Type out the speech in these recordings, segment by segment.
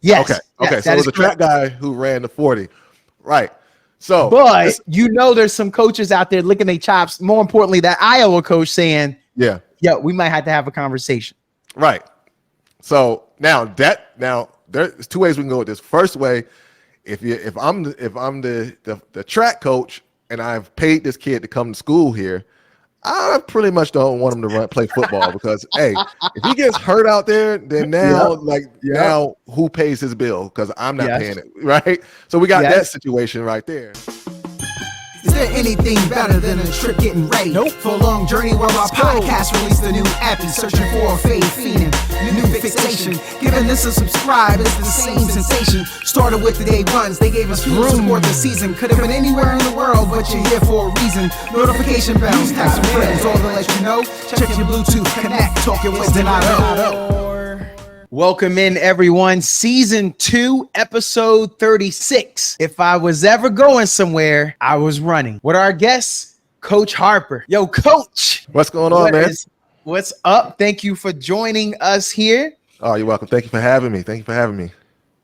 Yes. Okay. Yes, So that it is was a track correct. guy who ran the 40. Right. So But there's some coaches out there licking their chops. More importantly, that Iowa coach saying, yeah. "Yo, we might have to have a conversation." Right. So now there's two ways we can go with this. First way, if I'm the track coach and I've paid this kid to come to school here, I pretty much don't want him to play football because hey, if he gets hurt out there, then Yep. now who pays his bill? Because I'm not Yes. paying it, right? So we got that Yes. situation right there. Is there anything better than a trip getting ready? Nope. For a long journey while our podcast released a new app and searching for a fade phenom. New fixation. Giving this a subscribe is the same sensation. Started with the day ones. They gave us fuel to support the season. Could have been anywhere in the world, but you're here for a reason. Notification bells, text some friends, all to let you know. Check your Bluetooth, connect, talking with Donato. Welcome in, everyone. Season 2, episode 36. If I was ever going somewhere, I was running. With our guest, Coach Harper. Yo, Coach. What's going on, man? What's up? Thank you for joining us here. Oh, you're welcome. Thank you for having me.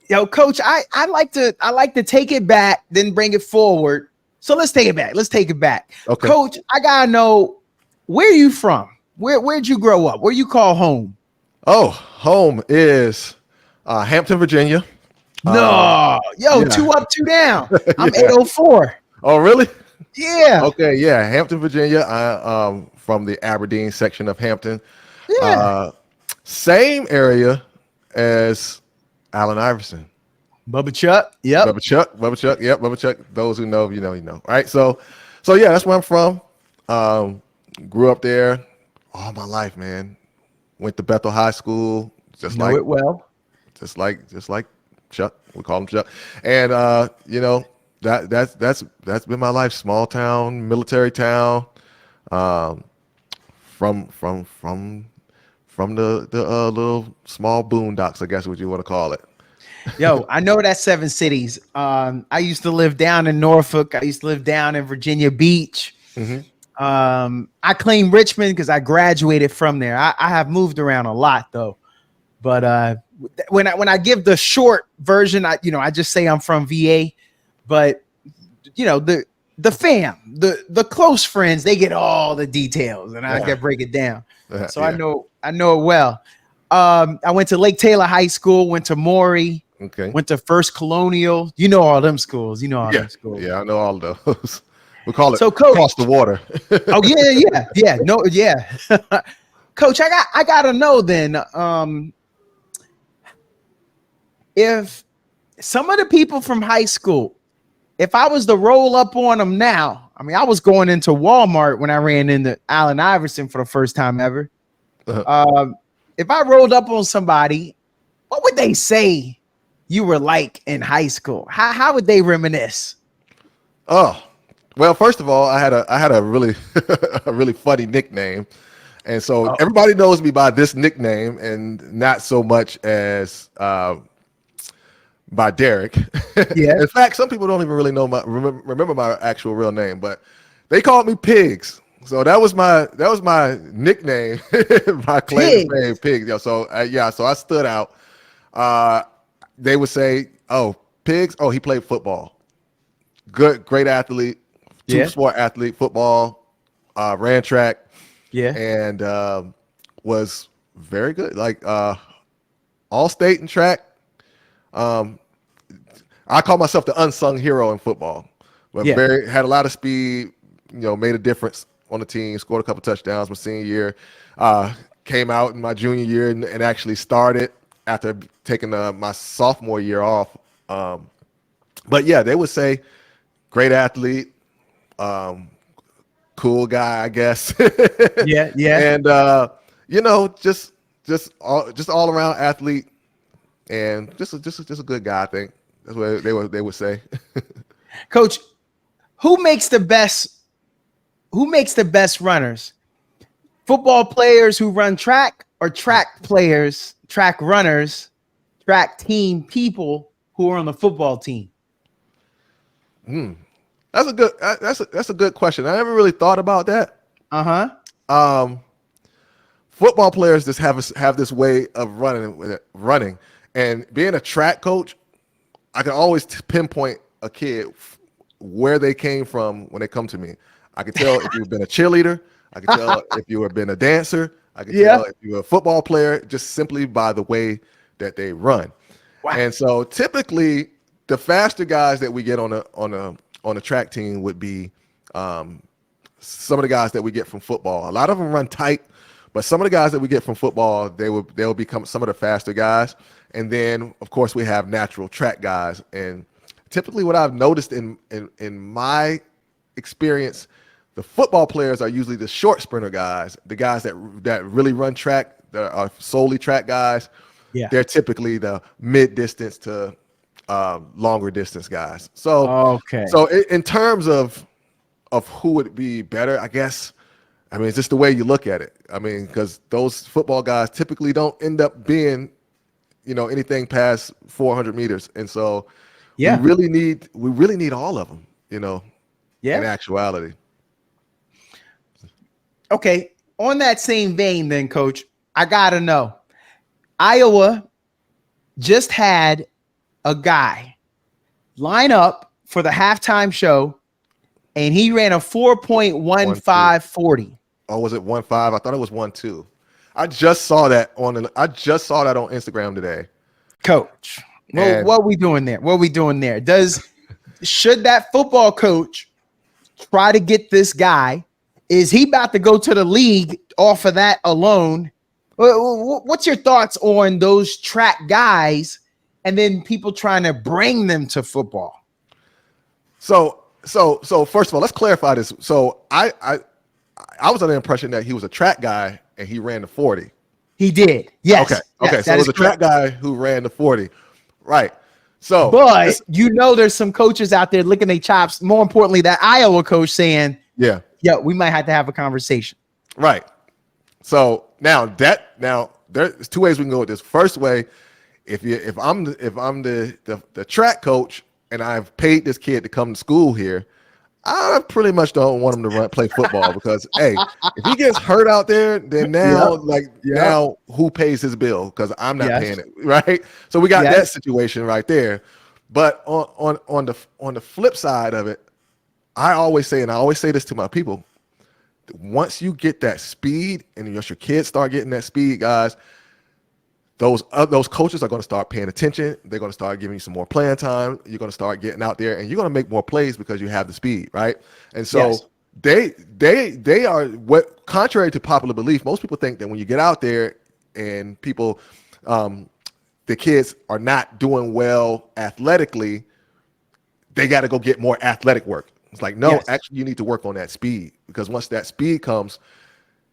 Yo, Coach, I like to take it back, then bring it forward. So let's take it back. Okay. Coach, I gotta know, where you from? Where'd you grow up? Where you call home? Oh, home is Hampton, Virginia. No, yeah. 2 up, 2 down. I'm Yeah. 804. Oh, really? Yeah. Okay, yeah, Hampton, Virginia. I from the Aberdeen section of Hampton. Yeah. Same area as Allen Iverson. Bubba Chuck. Yep. Bubba Chuck. Yep, Bubba Chuck. Those who know, you know. All right. So yeah, that's where I'm from. Grew up there all my life, man. Went to Bethel High School, just like Chuck. We call him Chuck. And that's been my life. Small town, military town. From the little small boondocks, I guess what you want to call it. Yo, I know that's 7 cities. I used to live down in Norfolk. I used to live down in Virginia Beach. Mm-hmm. I claim Richmond because I graduated from there. I have moved around a lot though, but when I give the short version, I just say I'm from VA. But the fam, the close friends, they get all the details, and I can break it down. So yeah. I know it well. I went to Lake Taylor High School, went to Maury, went to First Colonial. You know all them schools. Them schools. Yeah, I know all of those. We call it so, Coach, across the water. Oh yeah. No, yeah. Coach, I gotta know then. If some of the people from high school, if I was to roll up on them now, I mean, I was going into Walmart when I ran into Allen Iverson for the first time ever. If I rolled up on somebody, what would they say you were like in high school? How would they reminisce? Oh. Well, first of all, I had a really a really funny nickname, and so everybody knows me by this nickname, and not so much as by Derek. Yeah. In fact, some people don't even really know remember my actual real name, but they called me Pigs. So that was my nickname, my claim to fame, Pigs. Yeah. So so I stood out. They would say, "Oh, Pigs. Oh, he played football. Great athlete." Two-sport athlete, football, ran track, and was very good. Like all state in track. I call myself the unsung hero in football. But had a lot of speed. Made a difference on the team. Scored a couple touchdowns my senior year. Came out in my junior year and actually started after taking my sophomore year off. But yeah, they would say great athlete. Cool guy, I guess. Yeah. And just all around athlete, and just a good guy. I think that's what they would say. Coach, who makes the best runners? Football players who run track, or track players, track runners, track team people who are on the football team? That's a good question. I never really thought about that. Football players just have this way of running, And being a track coach, I can always pinpoint a kid where they came from when they come to me. I can tell if you've been a cheerleader. I can tell if you have been a dancer. I can tell if you're a football player just simply by the way that they run. Wow. And so typically the faster guys that we get on a track team would be some of the guys that we get from football. A lot of them run tight, but some of the guys that we get from football, they'll become some of the faster guys. And then of course we have natural track guys. And typically what I've noticed in my experience, the football players are usually the short sprinter guys, the guys that really run track, that are solely track guys. Yeah. They're typically the mid distance to longer distance guys. So in terms of who would be better, I guess, I mean, it's just the way you look at it. I mean, because those football guys typically don't end up being, anything past 400 meters. And so we really need all of them, in actuality. Okay. On that same vein then, Coach, I got to know, Iowa just had a guy line up for the halftime show, and he ran a 4.1540. Oh, was it 1.5? I thought it was 1.2. I just saw that on Instagram today. Coach, what are we doing there? Should that football coach try to get this guy? Is he about to go to the league off of that alone? What's your thoughts on those track guys and then people trying to bring them to football? So first of all, let's clarify this. So I was under the impression that he was a track guy and he ran the 40. He did. Yes. Okay. So it was a track guy who ran the 40. Right. So, but there's some coaches out there licking their chops. More importantly, that Iowa coach saying, yeah, we might have to have a conversation. Right. So now there's two ways we can go with this. First way, if I'm the track coach and I've paid this kid to come to school here, I pretty much don't want him to play football because hey, if he gets hurt out there, then now now who pays his bill? Because I'm not paying it, right? So we got that situation right there. But on the flip side of it, I always say this to my people, once you get that speed and your kids start getting that speed, guys, those coaches are going to start paying attention. They're going to start giving you some more playing time. You're going to start getting out there and you're going to make more plays because you have the speed, right? And so they are, what, contrary to popular belief, most people think that when you get out there and people, the kids are not doing well athletically, they got to go get more athletic work. It's like, no, actually you need to work on that speed, because once that speed comes,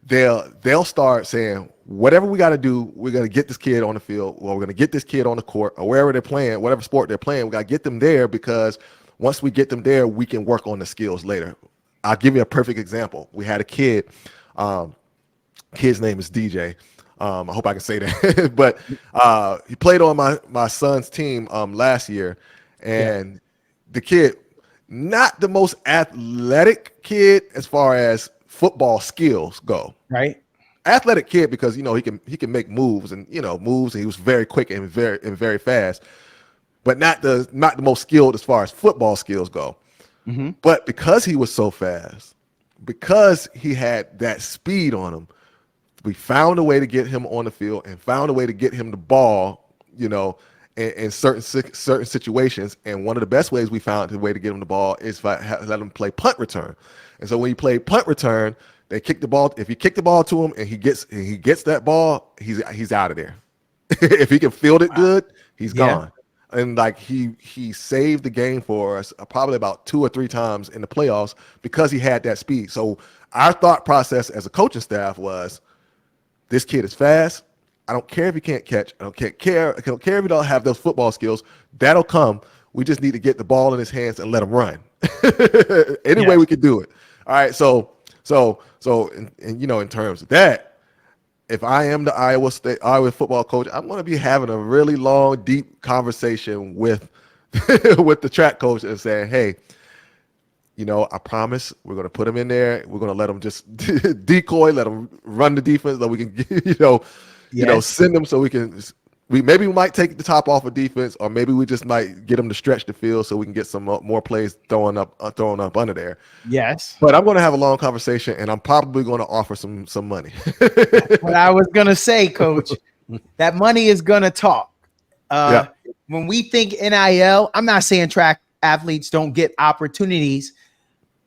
they'll start saying, whatever we got to do, we're going to get this kid on the field, or we're going to get this kid on the court, or wherever they're playing, whatever sport they're playing, we got to get them there, because once we get them there, we can work on the skills later. I'll give you a perfect example. We had a kid, kid's name is DJ. I hope I can say that, but he played on my son's team last year, and the kid, not the most athletic kid as far as football skills go. Right. Athletic kid because he can make moves and he was very quick and very fast, but not the most skilled as far as football skills go. Mm-hmm. But because he was so fast, because he had that speed on him, we found a way to get him on the field and found a way to get him the ball, in certain situations. And one of the best ways we found the way to get him the ball is let him play punt return. And so when he played punt return, they kick the ball. If you kick the ball to him and he gets that ball, he's out of there. If he can field it good, he's gone. And like he saved the game for us probably about 2 or 3 times in the playoffs because he had that speed. So our thought process as a coaching staff was, this kid is fast. I don't care if he can't catch. I don't care if he don't have those football skills. That'll come. We just need to get the ball in his hands and let him run. Any way we can do it. All right. So in terms of that, if I am the Iowa football coach, I'm going to be having a really long, deep conversation with the track coach and saying, hey, I promise we're going to put him in there. We're going to let him just decoy, let him run the defense, so we can, send him so we can maybe we might take the top off of defense, or maybe we just might get them to stretch the field so we can get some more plays throwing up under there. Yes. But I'm going to have a long conversation, and I'm probably going to offer some money. What I was going to say, Coach, that money is going to talk. When we think NIL, I'm not saying track athletes don't get opportunities,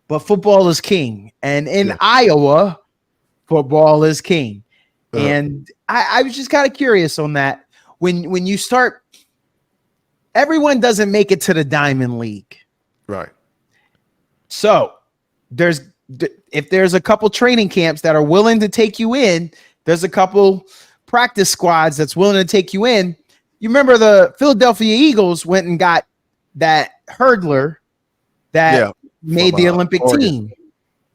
but football is king. And in Iowa, football is king. And I was just kind of curious on that. When you start, everyone doesn't make it to the Diamond League. Right. So if there's a couple training camps that are willing to take you in, there's a couple practice squads that's willing to take you in. You remember the Philadelphia Eagles went and got that hurdler that made the Olympic team.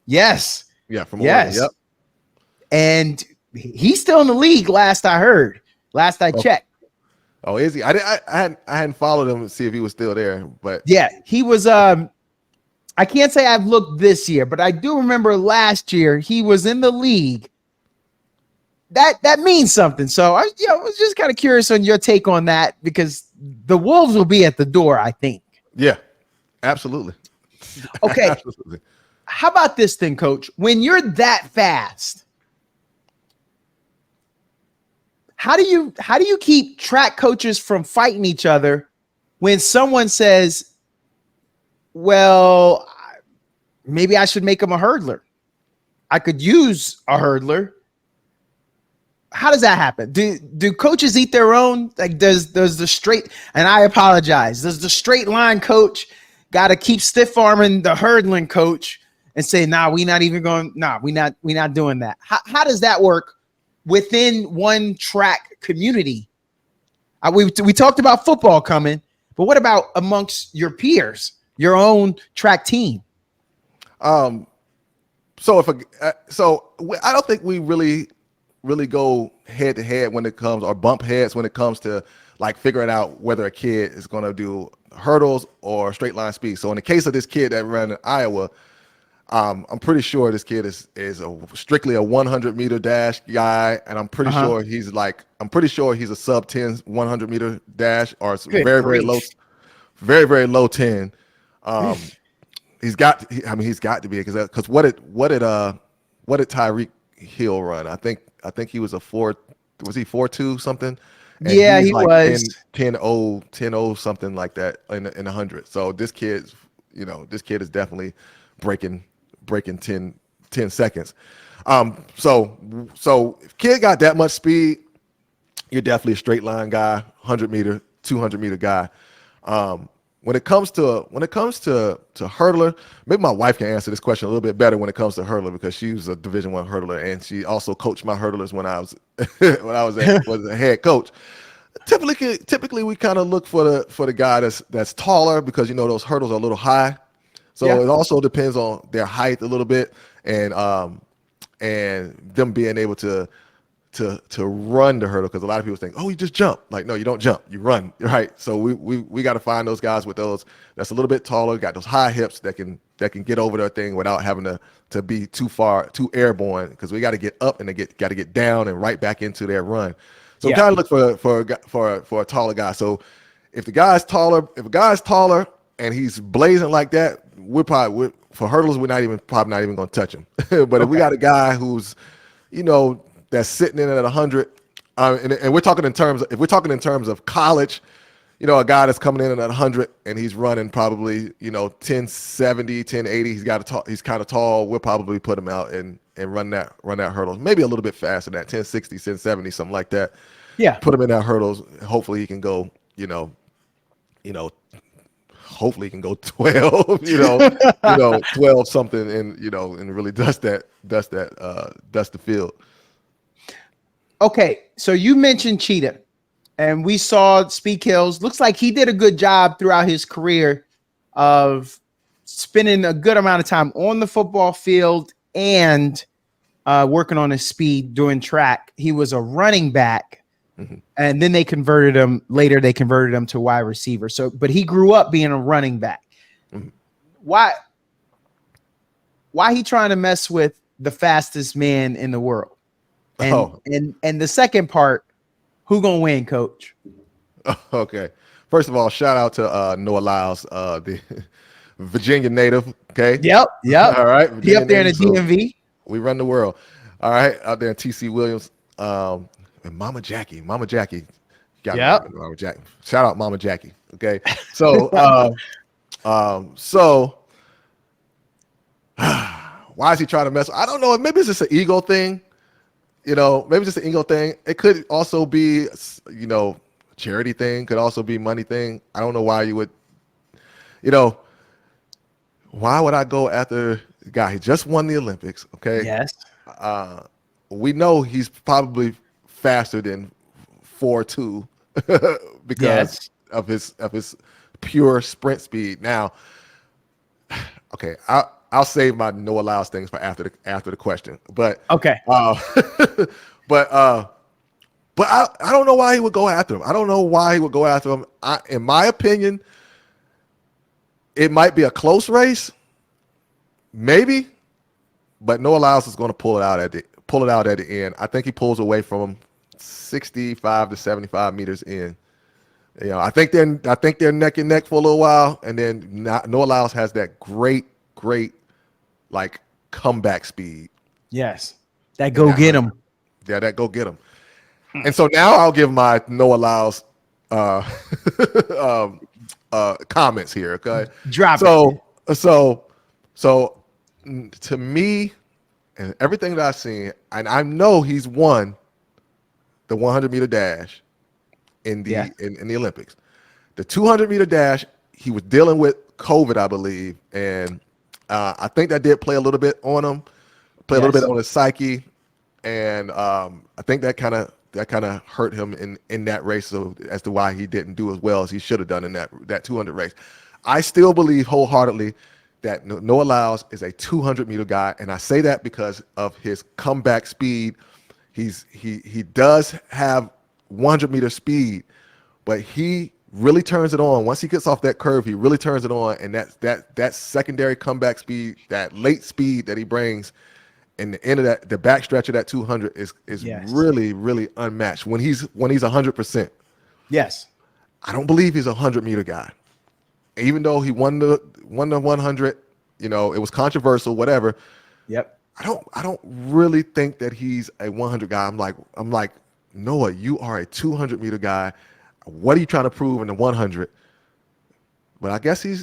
Yes. Yeah, from Oregon. Yep. And he's still in the league, last I heard. Last I checked. Oh, is he? I hadn't followed him to see if he was still there, but yeah, he was. I can't say I've looked this year, but I do remember last year he was in the league. That means something. So I was just kind of curious on your take on that, because the Wolves will be at the door, I think. Yeah, absolutely. Okay. Absolutely. How about this thing, Coach? When you're that fast, how do you keep track coaches from fighting each other when someone says, well, maybe I should make him a hurdler? I could use a hurdler. How does that happen? Do coaches eat their own? Like, does the straight, and I apologize, does the straight line coach got to keep stiff arming the hurdling coach and say, we not doing that? How does that work within one track community? We talked about football coming, but what about amongst your peers, your own track team? So I don't think we really go head to head when it comes, or bump heads when it comes to like figuring out whether a kid is going to do hurdles or straight line speed. So in the case of this kid that ran in Iowa, I'm pretty sure this kid is strictly a 100-meter dash guy, and I'm pretty sure he's a sub 10 100-meter dash, or very low 10. He's got to be, because what did Tyreek Hill run? I think he was a 4.2 something? And he like was 10.0 something like that in 100. So this kid is definitely breaking 10 seconds. So if kid got that much speed, you're definitely a straight line guy, 100-meter, 200-meter guy. When it comes to hurdler, maybe my wife can answer this question a little bit better when it comes to hurdler, because she was a Division I hurdler, and she also coached my hurdlers when I was a head coach. Typically we kind of look for the guy that's taller, because those hurdles are a little high. So it also depends on their height a little bit, and them being able to run the hurdle, because a lot of people think, oh, you just jump. Like, no, you don't jump, you run, right? So we got to find those guys with those that's a little bit taller, got those high hips that can get over their thing without having to be too airborne, because we got to get up and got to get down and right back into their run. So we kind of look for a taller guy. So if a guy's taller and he's blazing like that, for hurdles we're probably not even going to touch him. But if we got a guy who's that's sitting in at 100, and we're talking in terms of college, a guy that's coming in at 100 and he's running probably 1070, 1080. He's kind of tall. We'll probably put him out and run that hurdles, maybe a little bit faster than that, 1060, 1070, something like that. Yeah, put him in that hurdles. Hopefully he can go. Hopefully he can go 12. 12 something, and really dust the field. Okay, so you mentioned Cheetah, and we saw Speed Kills. Looks like he did a good job throughout his career of spending a good amount of time on the football field and working on his speed doing track. He was a running back, and then they converted him to wide receiver. So, but he grew up being a running back. Why he trying to mess with the fastest man in the world? And the second part, Who gonna win, Coach? Okay. First of all, shout out to Noah Lyles, the Virginia native. Okay. Yep. All right. He Virginia up there in the native, so DMV. we run the world. All right. Out there in TC Williams. And Mama Jackie. You gotta Yep. remember Mama Jackie. Shout out Mama Jackie. Okay. So why is he trying to mess? I don't know. Maybe it's just an ego thing. Maybe it's just an ego thing. It could also be, charity thing. Could also be money thing. I don't know why you would, why would I go after the guy? He just won the Olympics. Okay. Yes. We know he's probably faster than 4.2 because of his pure sprint speed. Now, okay, I'll save my Noah Lyles things for after the question. But Okay. but I don't know why he would go after him. I don't know why he would go after him. In my opinion, it might be a close race, maybe, but Noah Lyles is going to pull it out at the end. I think he pulls away from him 65 to 75 meters in. I think they're neck and neck for a little while, and then Noah Lyles has that great like comeback speed. Yes. That go get him. Yeah, that go get him. And so now I'll give my Noah Lyles comments here. Okay. Drop it. So to me, and everything that I've seen, and I know he's won the 100-meter dash in the Olympics. The 200-meter dash, he was dealing with COVID, I believe, and I think that did play a little bit on him, a little bit on his psyche, and I think that kind of hurt him in that race, so as to why he didn't do as well as he should have done in that 200 race. I still believe wholeheartedly that Noah Lyles is a 200-meter guy, and I say that because of his comeback speed. He does have 100-meter speed, but he really turns it on. Once he gets off that curve, he really turns it on, and that secondary comeback speed, that late speed that he brings in the end of the backstretch of that 200 is really, really unmatched when he's 100%. Yes. I don't believe he's a 100-meter guy. Even though he won the 100, it was controversial, whatever. Yep. I don't really think that he's a 100 guy. I'm like, Noah, you are a 200-meter guy. What are you trying to prove in the 100? But I guess he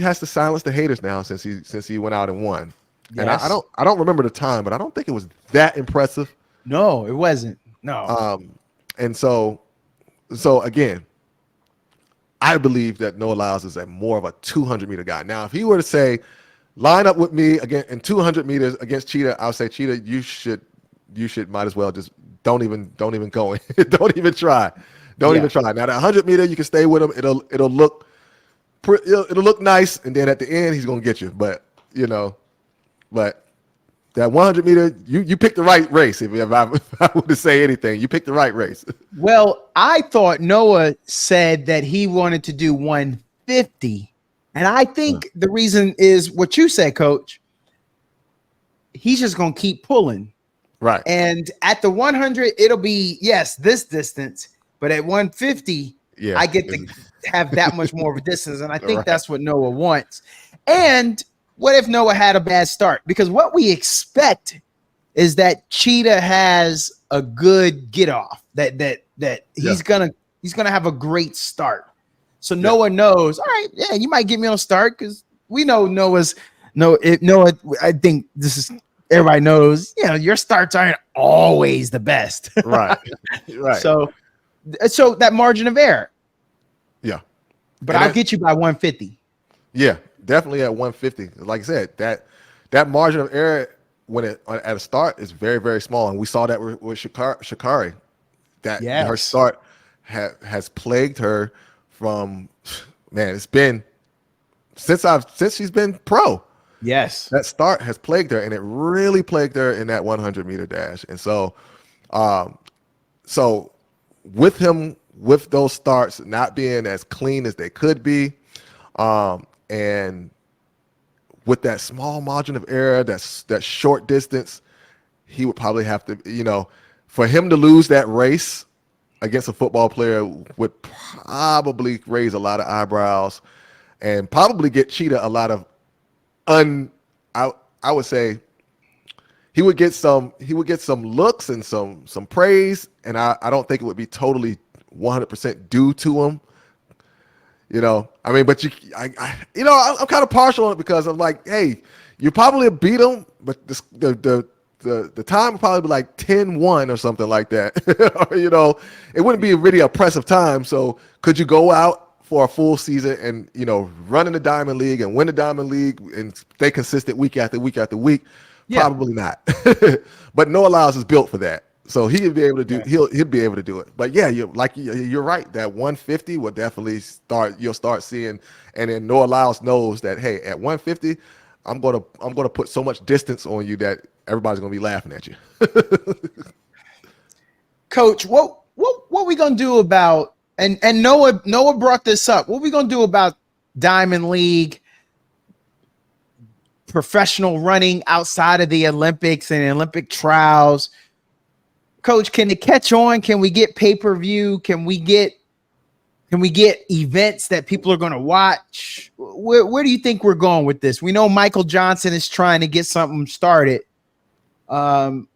has to silence the haters now since he went out and won. Yes. And I don't remember the time, but I don't think it was that impressive. No, it wasn't. No. And so again, I believe that Noah Lyles is more of a 200-meter guy. Now, if he were to say, line up with me again in 200 meters against Cheetah, I'll say, Cheetah, you should might as well just don't even go. Don't even try. Don't even try. Now, that 100-meter, you can stay with him. It'll look nice, and then at the end, he's gonna get you. But that 100-meter, you picked the right race. If I were to say anything, you picked the right race. Well, I thought Noah said that he wanted to do 150, and I think the reason is what you said, Coach. He's just gonna keep pulling, right? And at the 100, it'll be this distance, but at 150, I get to have that much more of a distance, and I think that's what Noah wants. And what if Noah had a bad start? Because what we expect is that Cheetah has a good get off, that he's gonna have a great start. So Noah knows, all right, you might get me on start because we know Noah. I think this is everybody knows. Your starts aren't always the best, right? So that margin of error, but I'll get you by 150. Yeah. Definitely at 150. Like I said, that margin of error at a start is very, very small, and we saw that with Sha'Carri. That her start has plagued her from it's been since she's been pro. Yes, that start has plagued her, and it really plagued her in that 100-meter dash. And so with those starts not being as clean as they could be, and with that small margin of error, that short distance, he would probably have to, for him to lose that race, against a football player would probably raise a lot of eyebrows and probably get Cheetah a lot of I would say he would get some looks and some praise, and I don't think it would be totally 100% due to him. I mean, but I'm kind of partial on it because I'm like, hey, you probably beat him, but the time would probably be like 10-1 or something like that. It wouldn't be a really oppressive time. So could you go out for a full season and, run in the Diamond League and win the Diamond League and stay consistent week after week after week? Yeah. Probably not. But Noah Lyles is built for that. So he'll be able to do. Yeah. He'll be able to do it. But yeah, you're right. That 150 will definitely you'll start seeing, and then Noah Lyles knows that, hey, at 150, I'm gonna put so much distance on you that everybody's gonna be laughing at you. Coach, what we gonna do about and Noah brought this up. What we gonna do about Diamond League professional running outside of the Olympics and Olympic trials? Coach, can it catch on? Can we get pay-per-view? Can we get events that people are going to watch? Where do you think we're going with this? We know Michael Johnson is trying to get something started. Do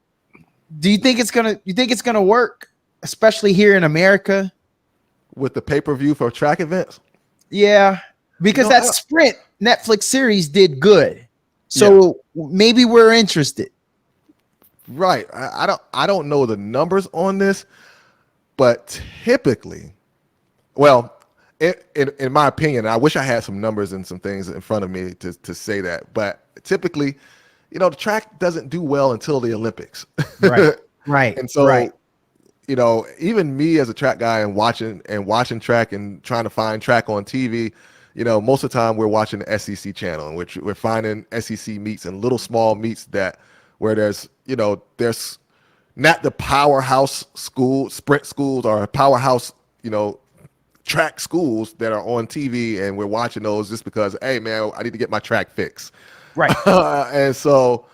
you think it's gonna work, especially here in America? With the pay-per-view for track events? Yeah, because that Sprint Netflix series did good. So maybe we're interested. Right. I don't know the numbers on this, but typically, well, in my opinion, I wish I had some numbers and some things in front of me to say that, but typically, the track doesn't do well until the Olympics. Right. Right. And so, even me as a track guy and watching track and trying to find track on TV, most of the time we're watching the SEC channel, in which we're finding SEC meets and little small meets where there's not the powerhouse sprint schools or powerhouse, track schools that are on TV, and we're watching those just because, hey man, I need to get my track fixed. Right. and so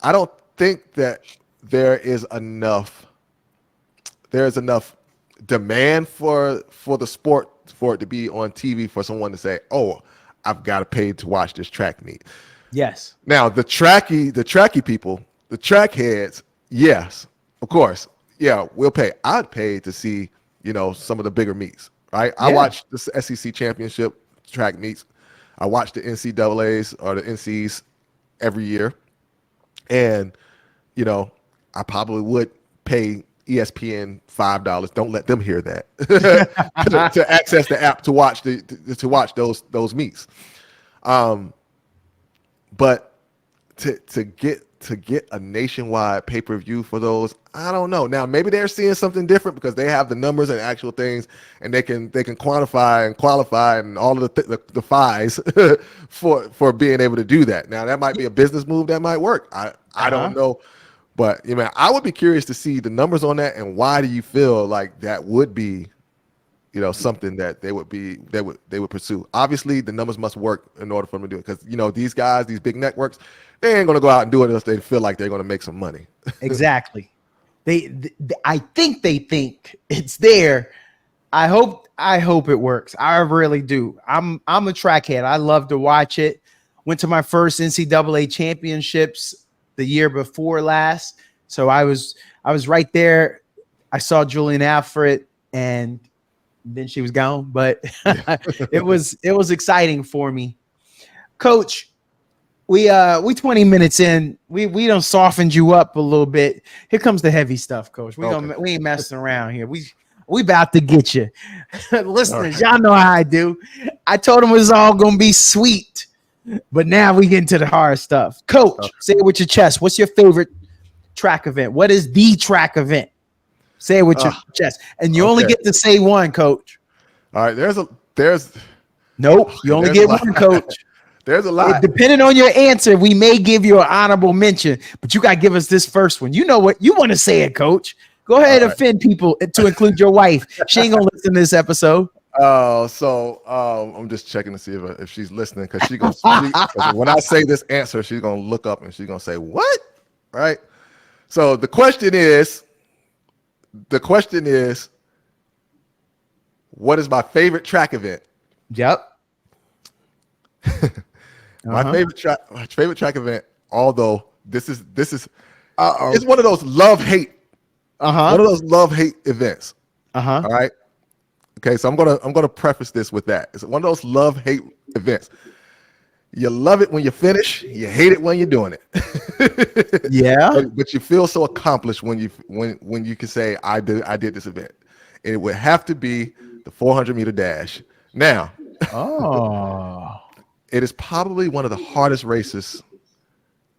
I don't think that there's enough demand for the sport for it to be on TV for someone to say, oh, I've got to pay to watch this track meet. Yes. Now the tracky people, the track heads, yes, of course. Yeah, we'll pay. I'd pay to see, some of the bigger meets, right? Yeah. I watch the SEC championship track meets. I watch the NCAAs or the NCs every year. And, I probably would pay ESPN $5. Don't let them hear that to access the app to watch those meets. But to get a nationwide pay-per-view for those, I don't know. Now maybe they're seeing something different because they have the numbers and actual things, and they can quantify and qualify and all of the fies for being able to do that. Now that might be a business move that might work. I don't know, but I would be curious to see the numbers on that, and why do you feel like that would be something that they would pursue? Obviously, the numbers must work in order for them to do it, because these guys, these big networks, they ain't gonna go out and do it unless they feel like they're gonna make some money. Exactly. I think they think it's there. I hope it works. I really do. I'm a trackhead. I love to watch it. Went to my first NCAA championships the year before last, so I was right there. I saw Julian Alfred, and then she was gone, but it was exciting for me. Coach, we 20 minutes in, we done softened you up a little bit. Here comes the heavy stuff, Coach. We ain't messing around here. We about to get you. Listeners, y'all know how I do. I told them it was all gonna be sweet, but now we get into the hard stuff. Coach, say it with your chest. What's your favorite track event? What is the track event? Say it with your chest, and you only get to say one, Coach. All right, there's nope. You only get one, Coach. There's a lot. Depending on your answer, we may give you an honorable mention, but you got to give us this first one. You know what you want to say, it, Coach. Go ahead and offend people, to include your wife. She ain't gonna listen to this episode. So I'm just checking to see if she's listening, because when I say this answer, she's gonna look up and she's gonna say, "What?" Right. So the question is, the question is, what is my favorite track event? Yep. My favorite track event, although this is Uh-oh. it's one of those love-hate. One of those love-hate events. All right. Okay, so I'm gonna preface this with that. It's one of those love-hate events. You love it when you finish, you hate it when you're doing it. Yeah. But you feel so accomplished when you can say, I did this event. And it would have to be the 400-meter dash. Now, it is probably one of the hardest races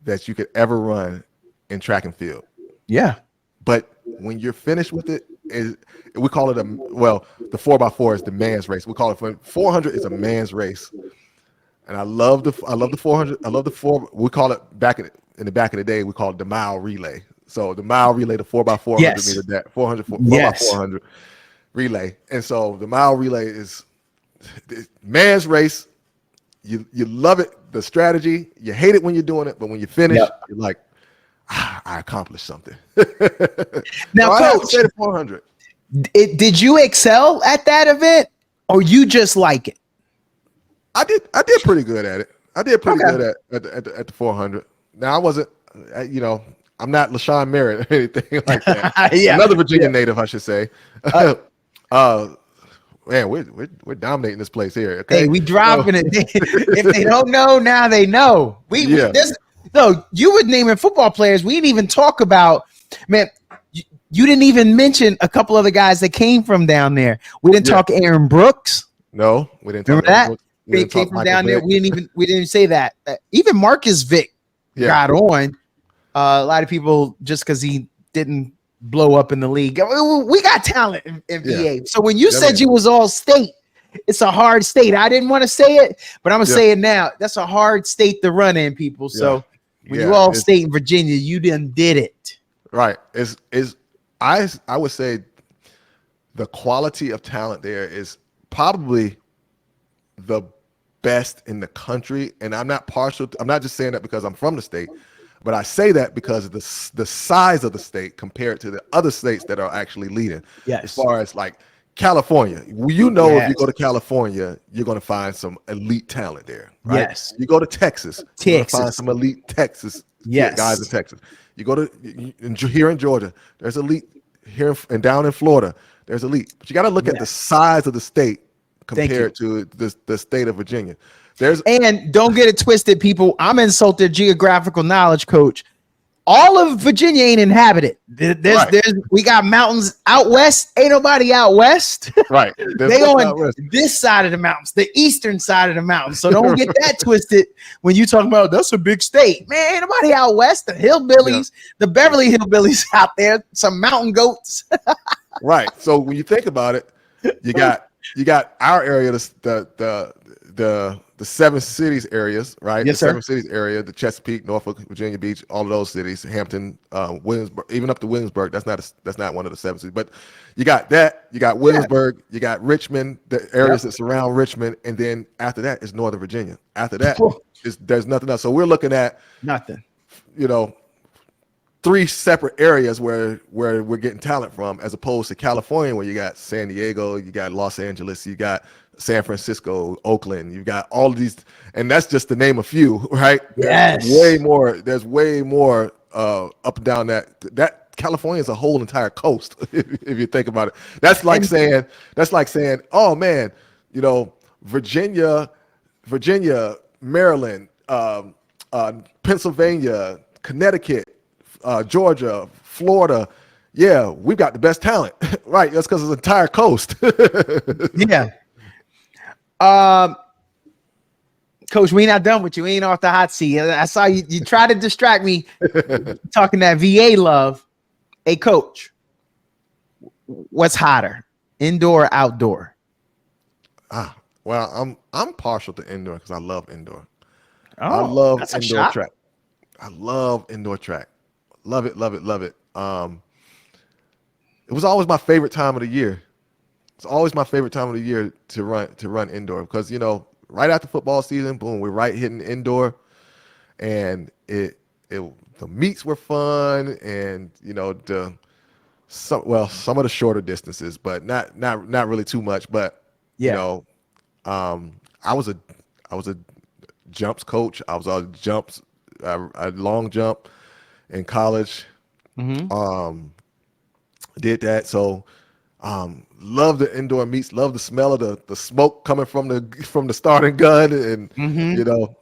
that you could ever run in track and field. Yeah. But when you're finished with it, we call it the 4x4 is the man's race. We call it 400 is a man's race. And I love the 400. I love the 4. We call it in the back of the day, we call it the mile relay. So the mile relay, the 4x400 meter, that 4x400 relay. And so the mile relay is man's race. You love it, the strategy. You hate it when you're doing it, but when you finish, you're like, I accomplished something. Now, so Coach, say the 400. Did you excel at that event, or you just like it? I did pretty good at it. I did pretty good at the 400. Now I wasn't, I'm not LaShawn Merritt or anything like that. Another Virginia native, I should say. Man, we're dominating this place here. Okay, hey, we dropping it. If they don't know, now they know. No, you were naming football players. We didn't even talk about, man. You didn't even mention a couple other guys that came from down there. We didn't talk Aaron Brooks. No, we didn't. Remember that? They came from down there. We didn't even say that. Even Marcus Vick got on. A lot of people just because he didn't blow up in the league. We got talent in VA. So when you said you was all state, it's a hard state. I didn't want to say it, but I'm gonna say it now. That's a hard state to run in, people. So when you all state in Virginia, you done did it. Right. I would say the quality of talent there is probably the best in the country. And I'm not just saying that because I'm from the state, but I say that because of the size of the state compared to the other states that are actually leading. Yes. As far as like California, if you go to California, you're going to find some elite talent there. Right? Yes. You go to Texas, you're going to find some elite Texas guys in Texas. You go to here in Georgia, there's elite here and down in Florida, there's elite. But you got to look at the size of the state compared to the state of Virginia. And don't get it twisted, people. I'm insulted geographical knowledge, Coach. All of Virginia ain't inhabited. We got mountains out west. Ain't nobody out west. Right. They on this side of the mountains, the eastern side of the mountains. So don't get that twisted when you talk about that's a big state. Man, ain't nobody out west. The hillbillies, the Beverly Hillbillies out there, some mountain goats. Right. So when you think about it, you got our area, the 7 cities areas, right? Yes, the sir. 7 cities area, the Chesapeake, Norfolk, Virginia Beach, all of those cities, Hampton, Williamsburg, even up to Williamsburg. That's not one of the 7 cities, but you got that. You got Williamsburg. You got Richmond, the areas that surround Richmond, and then after that is Northern Virginia. After that, there's nothing else. So we're looking at nothing. 3 separate areas where we're getting talent from, as opposed to California, where you got San Diego, you got Los Angeles, you got San Francisco, Oakland, you've got all of these, and that's just to name a few, right? Yes. There's way more up and down that California is a whole entire coast, if you think about it. That's like saying, oh man, Virginia, Maryland, Pennsylvania, Connecticut, Georgia, Florida. Yeah, we've got the best talent. Right. That's because it's the entire coast. Yeah. Coach, we not done with you. We ain't off the hot seat. I saw you try to distract me talking that VA love. Hey, Coach, what's hotter, indoor or outdoor? Well, I'm partial to indoor because I love indoor. I love indoor track. I love indoor track. Love it, love it, love it. It was always my favorite time of the year. It's always my favorite time of the year to run indoor because right after football season, boom, we're right hitting indoor, and the meets were fun, and the some of the shorter distances, but not really too much. But you Yeah. know, I was a jumps coach. I was a jumps, a long jump in college. Did that. So love the indoor meets, love the smell of the smoke coming from the starting gun, and you know,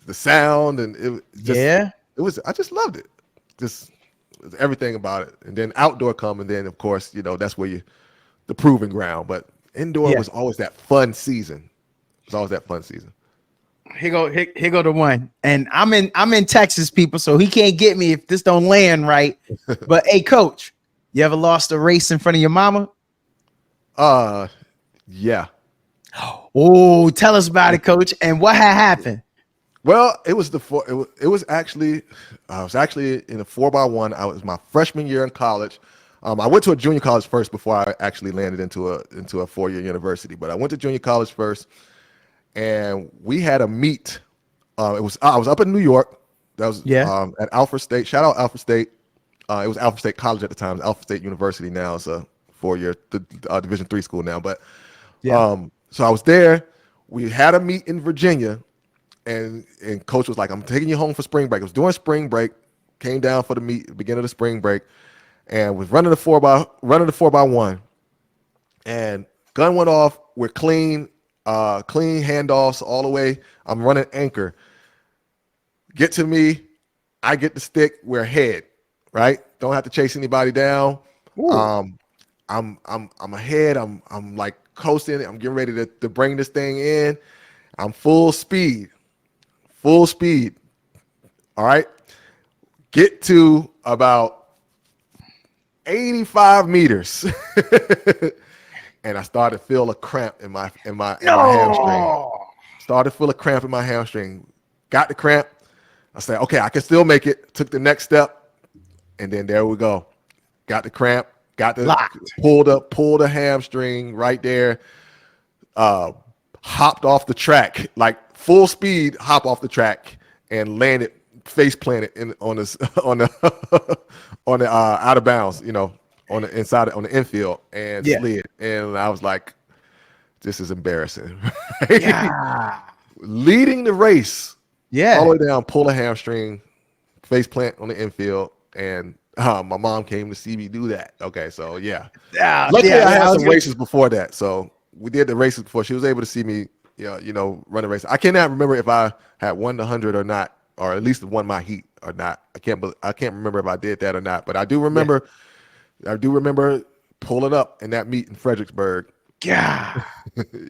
the sound, and I just loved it. Just everything about it. And then outdoor come, and then of course, you know, that's where the proving ground. But indoor was always that fun season. It's always that fun season. Here go the one. And I'm in Texas, people, so he can't get me if this don't land right. But hey, coach, you ever lost a race in front of your mama? Yeah. Oh, tell us about it, coach. And what had happened? Well, it was actually I was actually in a 4x1. I was my freshman year in college. I went to a junior college first before I actually landed into a 4-year university. But I went to junior college first, and we had a meet. I was up in New York. That was at Alfred State. Shout out Alfred State. It was Alfred State College at the time. Alfred State University now. It's a 4-year Division III school now. But so I was there. We had a meet in Virginia. And coach was like, I'm taking you home for spring break. It was during spring break, came down for the meet, beginning of the spring break, and was running the 4x1. And gun went off. We're clean handoffs all the way. I'm running anchor. Get to me, I get the stick, we're ahead, right? Don't have to chase anybody down. I'm ahead. I'm like coasting. I'm getting ready to bring this thing in. I'm full speed. All right. Get to about 85 meters. And I started to feel a cramp in my hamstring. Started to feel a cramp in my hamstring. Got the cramp. I said, okay, I can still make it. Took the next step. And then there we go. Got the cramp. Got the pulled a hamstring right there. Hopped off the track, like full speed, hop off the track and landed face planted on the out of bounds, you know, on the infield, and slid. And I was like, this is embarrassing. Yeah. Leading the race, all the way down, pull a hamstring, face plant on the infield, and my mom came to see me do that. Okay, so luckily I had some races before that, so we did the races before. She was able to see me, you know, run a race. I cannot remember if I had won the 100 or not, or at least won my heat or not. I can't remember if I did that or not. But I do remember, pulling up in that meet in Fredericksburg. Yeah.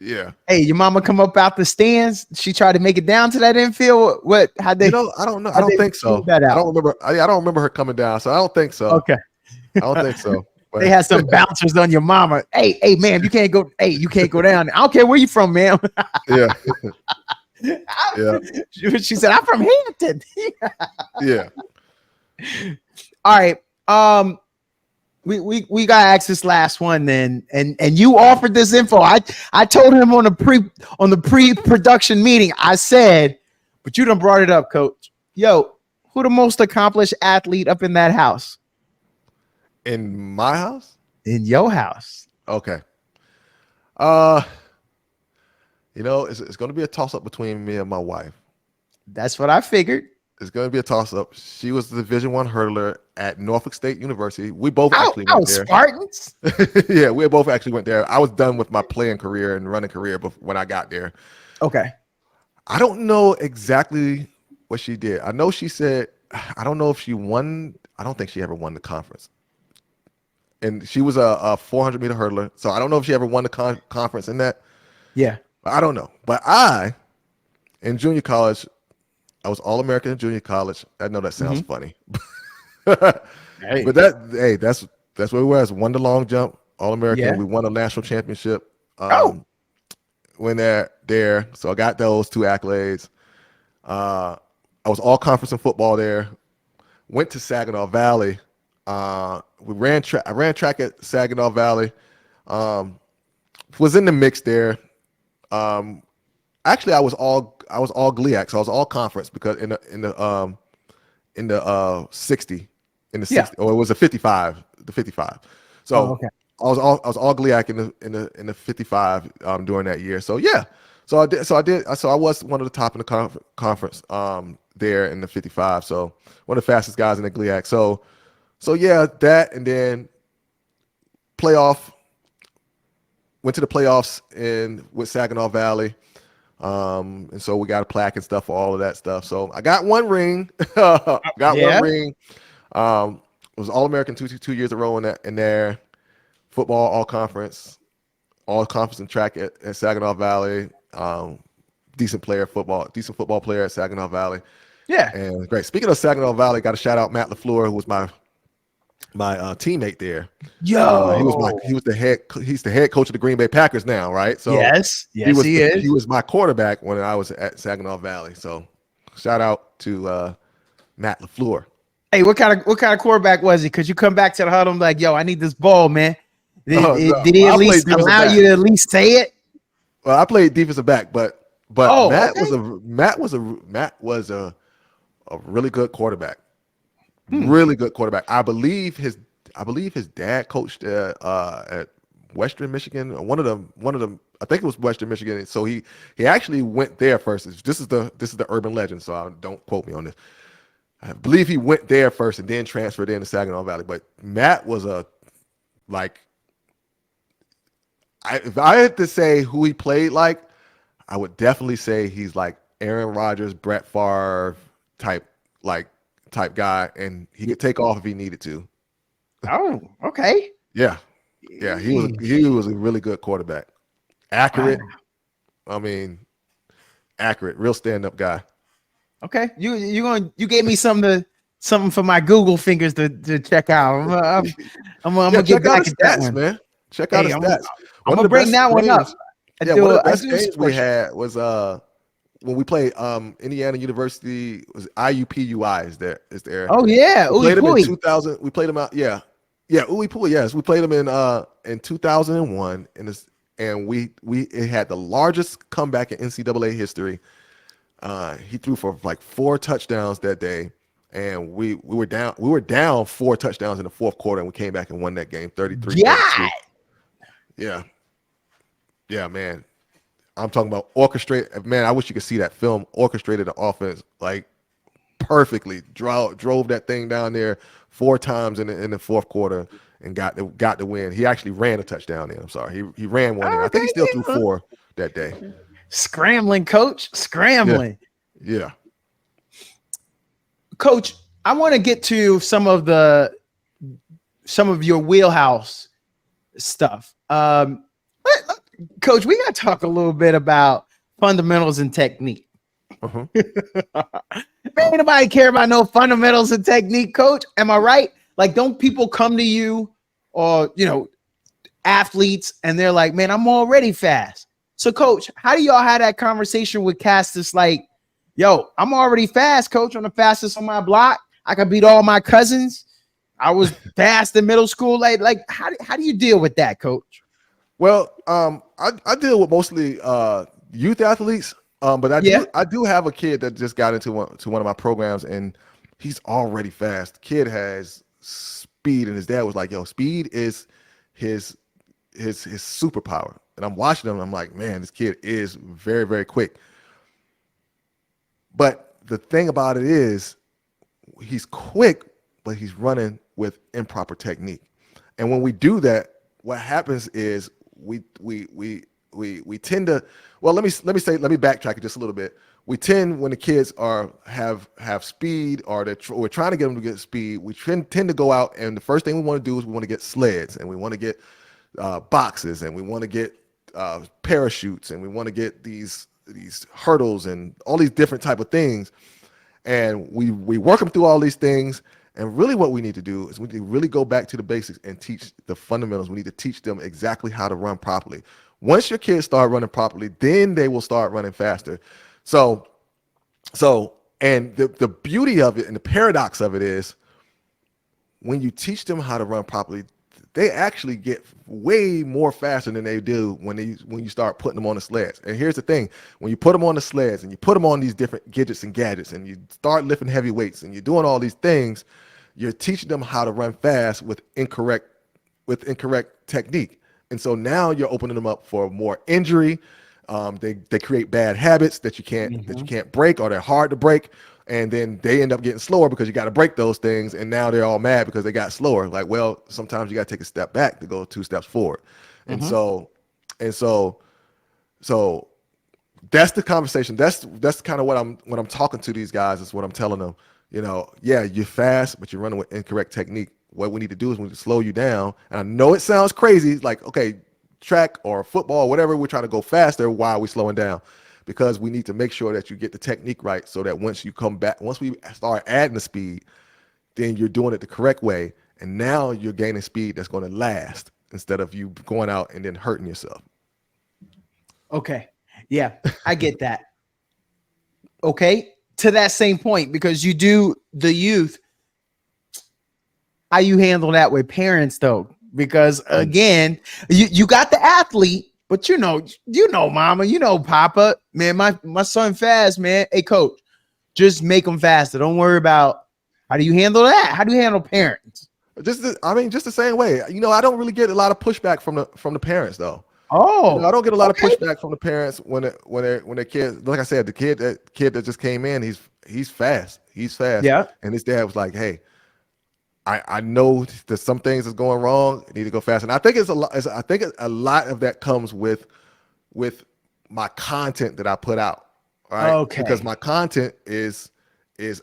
Yeah. Hey, your mama come up out the stands. She tried to make it down to that infield. What? How they? You know, I don't know. I don't think so. I don't remember. I don't remember her coming down. So I don't think so. Okay. I don't think so. They had some bouncers on your mama. Hey, ma'am, you can't go. Hey, you can't go down. I don't care where you from, ma'am. Yeah. She said, I'm from Hampton. Yeah. All right. We got to ask this last one then. And you offered this info. I told him on the pre-production meeting, I said, but you done brought it up, coach. Yo, who the most accomplished athlete up in that house? In my house? In your house. Okay. You know, it's going to be a toss-up between me and my wife. That's what I figured. It's going to be a toss-up. She was the Division I hurdler at Norfolk State University. We both actually went there. Spartans? Yeah, we both actually went there. I was done with my playing career and running career when I got there. Okay. I don't know exactly what she did. I know she said, I don't know if she won. I don't think she ever won the conference. And she was a 400-meter hurdler. So I don't know if she ever won the conference in that. Yeah. I don't know. But in junior college, I was All-American in junior college. I know that sounds funny. Hey. But that's where we were. I won the long jump, All-American. Yeah. We won a national championship. When there. So I got those 2 accolades. I was all conference in football there. Went to Saginaw Valley. I ran track at Saginaw Valley. Was in the mix there. Actually, I was all GLIAC, so I was all conference because in the 60, or it was a 55, the 55. Oh, So okay. I was all GLIAC in the 55 during that year. So yeah, so I was one of the top in the conference there in the 55. So one of the fastest guys in the GLIAC. So yeah, that, and then playoff went to the playoffs with Saginaw Valley. And so we got a plaque and stuff for all of that stuff. So I got one ring. One Yeah. ring. Was All-American two years in a row in there. Football, all conference in track at Saginaw Valley. Decent football player at Saginaw Valley. Yeah. And great. Speaking of Saginaw Valley, got to shout out Matt LaFleur, who was my teammate there. Yo. He's the head coach of the Green Bay Packers now, right? So Yes. Yes, he is. he was my quarterback when I was at Saginaw Valley. So shout out to Matt LaFleur. Hey, what kind of quarterback was he? Could you come back to the huddle and be like, yo, I need this ball, man? No. Did he Well, at I played least defensive allow back. you to at least say it? Well, I played defensive back, but Oh, Matt was a really good quarterback. Hmm. Really good quarterback. I believe his dad coached at Western Michigan. One of them. I think it was Western Michigan. So he actually went there first. This is the urban legend. So don't quote me on this. I believe he went there first and then transferred into Saginaw Valley. But Matt was if I had to say who he played like, I would definitely say he's like Aaron Rodgers, Brett Favre type guy, and he could take off if he needed to. Oh, okay. Yeah. He was a really good quarterback. Accurate. Wow. I mean, accurate, real stand-up guy. Okay. You gave me something for my Google fingers to check out. I'm gonna get back at that one, man. Check out his stats. I'm gonna bring that one up. One of the best games we had was when we played Indiana University. Was IUPUI is there? Oh yeah, we played them in 2000. We played them out. Yeah, Uwe. Yes, we played them in 2001. And it had the largest comeback in NCAA history. He threw for like 4 touchdowns that day, and we were down 4 touchdowns in the fourth quarter, and we came back and won that game 33. Yeah. Yeah, man. I'm talking about orchestrate. Man, I wish you could see that film. Orchestrated the offense like perfectly. Drove that thing down there 4 times in the fourth quarter and got the win. He actually ran a touchdown in. I'm sorry. He ran one in. I think he still threw 4 that day. Scrambling, coach. Scrambling. Yeah. Coach, I want to get to some of your wheelhouse stuff. Coach, we got to talk a little bit about fundamentals and technique. Uh-huh. Ain't nobody care about no fundamentals and technique, Coach. Am I right? Like, don't people come to you or, athletes and they're like, man, I'm already fast. So, Coach, how do y'all have that conversation with Castus? Like, yo, I'm already fast, Coach. I'm the fastest on my block. I can beat all my cousins. I was fast in middle school. Like, how do you deal with that, Coach? Well, I deal with mostly youth athletes, but I do have a kid that just got into one of my programs, and he's already fast. The kid has speed, and his dad was like, "Yo, speed is his superpower." And I'm watching him, and I'm like, "Man, this kid is very, very quick." But the thing about it is, he's quick, but he's running with improper technique. And when we do that, what happens is we tend to, well, let me backtrack it just a little bit. We tend, when the kids have speed, or we're trying to get them to get speed, we tend to go out, and the first thing we want to do is we want to get sleds, and we want to get boxes, and we want to get parachutes, and we want to get these hurdles and all these different type of things. And we work them through all these things. And really what we need to do is we need to really go back to the basics and teach the fundamentals. We need to teach them exactly how to run properly. Once your kids start running properly, then they will start running faster. So and the beauty of it and the paradox of it is, when you teach them how to run properly, they actually get way more faster than they do when you start putting them on the sleds. And here's the thing: when you put them on the sleds and you put them on these different gadgets and you start lifting heavy weights and you're doing all these things, you're teaching them how to run fast with incorrect with incorrect technique. And so now you're opening them up for more injury. They create bad habits that you can't break, or they're hard to break. And then they end up getting slower because you got to break those things. And now they're all mad because they got slower. Like, well, sometimes you got to take a step back to go 2 steps forward. And so that's the conversation. That's kind of what I'm talking to these guys, is what I'm telling them. Yeah, you're fast, but you're running with incorrect technique. What we need to do is we need to slow you down. And I know it sounds crazy, like, okay, track or football or whatever, we're trying to go faster. Why are we slowing down? Because we need to make sure that you get the technique right, so that once we start adding the speed, then you're doing it the correct way. And now you're gaining speed that's going to last, instead of you going out and then hurting yourself. Okay. Yeah, I get that. Okay. To that same point, because you do the youth, how you handle that with parents though? Because again, you got the athlete, but mama, papa, man, my son fast, man. Hey coach, just make them faster. Don't worry about, how do you handle that? How do you handle parents? Just the same way. I don't really get a lot of pushback from the parents though. Oh, I don't get a lot of pushback from the parents when their kids. Like I said, the kid that just came in, he's fast. He's fast. Yeah. And his dad was like, "Hey, I know that some things is going wrong. I need to go fast." And I think it's a lot. I think a lot of that comes with my content that I put out. Right. Okay. Because my content is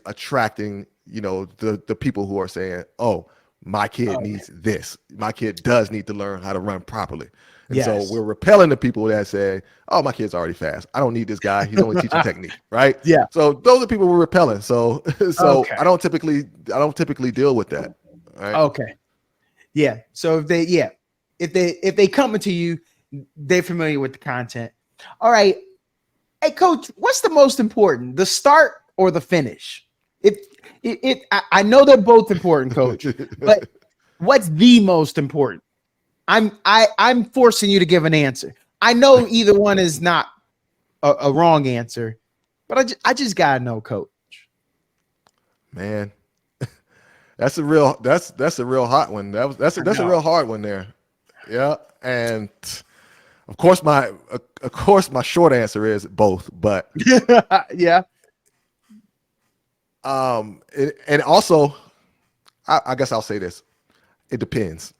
attracting the people who are saying, "Oh, my kid needs this. My kid does need to learn how to run properly." And so we're repelling the people that say, "Oh, my kid's already fast. I don't need this guy. He's only teaching technique." Right? Yeah. So those are people we're repelling. So I don't typically deal with that. Right? Okay. Yeah. So if they come to you, they're familiar with the content. All right. Hey, coach, what's the most important, the start or the finish? I know they're both important, coach, but what's the most important? I'm forcing you to give an answer. I know either one is not a wrong answer, but I just gotta know, coach. Man, that's a real hot one. That's a real hard one there. Yeah, and of course my short answer is both, but yeah. And also, I guess I'll say this: it depends.